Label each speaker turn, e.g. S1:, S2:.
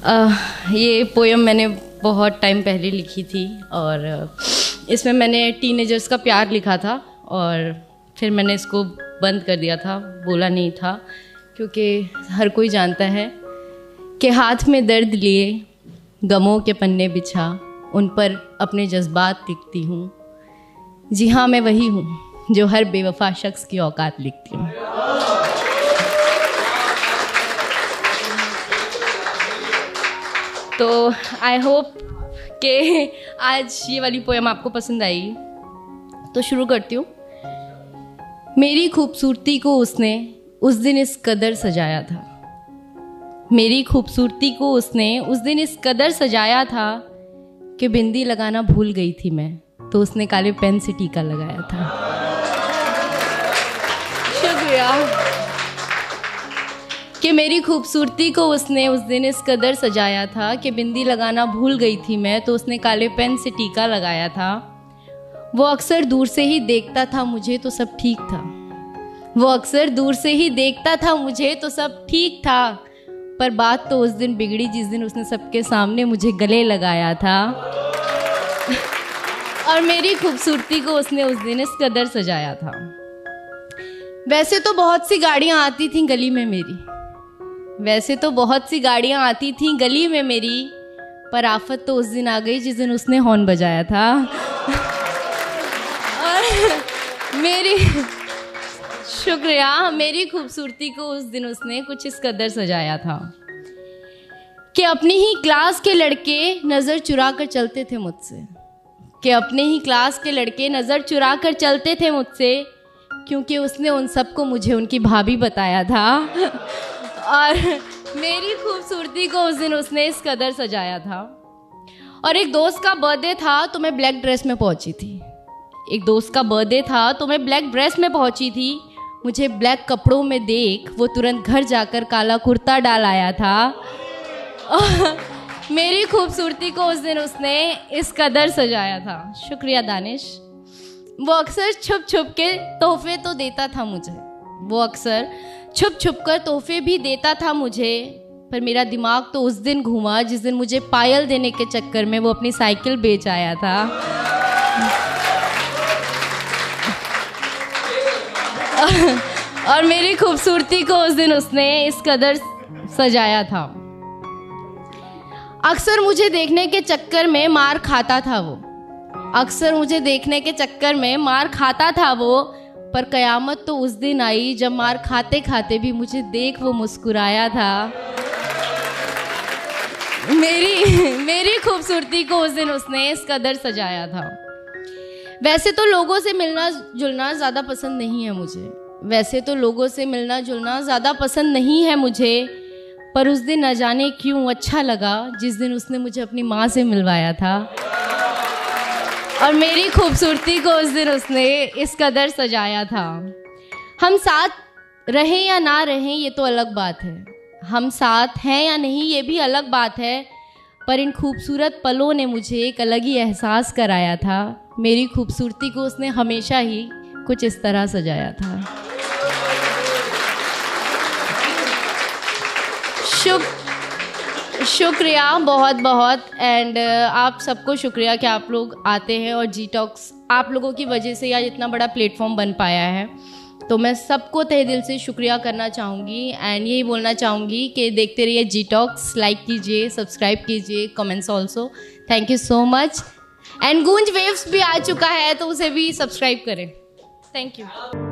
S1: ये पोएम मैंने बहुत टाइम पहले लिखी थी और इसमें मैंने टीनेजर्स का प्यार लिखा था और फिर मैंने इसको बंद कर दिया था, बोला नहीं था, क्योंकि हर कोई जानता है कि हाथ में दर्द लिए गमों के पन्ने बिछा उन पर अपने जज्बात लिखती हूँ। जी हाँ, मैं वही हूँ जो हर बेवफा शख्स की औकात लिखती हूँ। तो आई होप कि आज ये वाली पोएम आपको पसंद आई। तो शुरू करती हूँ। मेरी खूबसूरती को उसने उस दिन इस कदर सजाया था, मेरी खूबसूरती को उसने उस दिन इस कदर सजाया था कि बिंदी लगाना भूल गई थी मैं, तो उसने काले पेन से टीका लगाया था। शुक्रिया। कि मेरी खूबसूरती को उसने उस दिन इस कदर सजाया था कि बिंदी लगाना भूल गई थी मैं, तो उसने काले पेन से टीका लगाया था। वो अक्सर दूर से ही देखता था मुझे तो सब ठीक था, वो अक्सर दूर से ही देखता था मुझे तो सब ठीक था, पर बात तो उस दिन बिगड़ी जिस दिन उसने सबके सामने मुझे गले लगाया था। और मेरी खूबसूरती को उसने उस दिन इस कदर सजाया था। वैसे तो बहुत सी गाड़ियाँ आती थीं गली में मेरी, वैसे तो बहुत सी गाड़ियाँ आती थीं गली में मेरी, पर आफत तो उस दिन आ गई जिस दिन उसने हॉर्न बजाया था। और मेरी शुक्रिया, मेरी खूबसूरती को उस दिन उसने कुछ इस कदर सजाया था कि अपनी ही क्लास के लड़के नज़र चुरा कर चलते थे मुझसे, कि अपने ही क्लास के लड़के नज़र चुरा कर चलते थे मुझसे, क्योंकि उसने उन सबको मुझे उनकी भाभी बताया था। और मेरी खूबसूरती को उस दिन उसने इस कदर सजाया था। और एक दोस्त का बर्थडे था तो मैं ब्लैक ड्रेस में पहुंची थी, एक दोस्त का बर्थडे था तो मैं ब्लैक ड्रेस में पहुंची थी। मुझे ब्लैक कपड़ों में देख वो तुरंत घर जाकर काला कुर्ता डाल आया था। मेरी खूबसूरती को उस दिन उसने इस कदर सजाया था। शुक्रिया दानिश। वो अक्सर छुप छुप के तोहफे तो देता था मुझे, वो अक्सर छुप छुप कर तोहफे भी देता था मुझे, पर मेरा दिमाग तो उस दिन घूमा जिस दिन मुझे पायल देने के चक्कर में वो अपनी साइकिल बेच आया था। और मेरी खूबसूरती को उस दिन उसने इस कदर सजाया था। अक्सर मुझे देखने के चक्कर में मार खाता था वो, अक्सर मुझे देखने के चक्कर में मार खाता था वो, पर कयामत तो उस दिन आई जब मार खाते खाते भी मुझे देख वो मुस्कुराया था। मेरी खूबसूरती को उस दिन उसने इस कदर सजाया था। वैसे तो लोगों से मिलना जुलना ज़्यादा पसंद नहीं है मुझे, वैसे तो लोगों से मिलना जुलना ज़्यादा पसंद नहीं है मुझे, पर उस दिन न जाने क्यों अच्छा लगा जिस दिन उसने मुझे अपनी माँ से मिलवाया था। और मेरी खूबसूरती को उस दिन उसने इस कदर सजाया था। हम साथ रहें या ना रहें ये तो अलग बात है, हम साथ हैं या नहीं ये भी अलग बात है, पर इन खूबसूरत पलों ने मुझे एक अलग ही एहसास कराया था। मेरी खूबसूरती को उसने हमेशा ही कुछ इस तरह सजाया था। शुक्रिया बहुत बहुत। एंड आप सबको शुक्रिया कि आप लोग आते हैं और जी टॉक्स आप लोगों की वजह से आज इतना बड़ा प्लेटफॉर्म बन पाया है, तो मैं सबको तहे दिल से शुक्रिया करना चाहूँगी। एंड यही बोलना चाहूँगी कि देखते रहिए जी टॉक्स, लाइक कीजिए, सब्सक्राइब कीजिए, comments also. Thank you so much. And गूंज वेव्स भी आ चुका है तो उसे भी सब्सक्राइब करें। Thank you.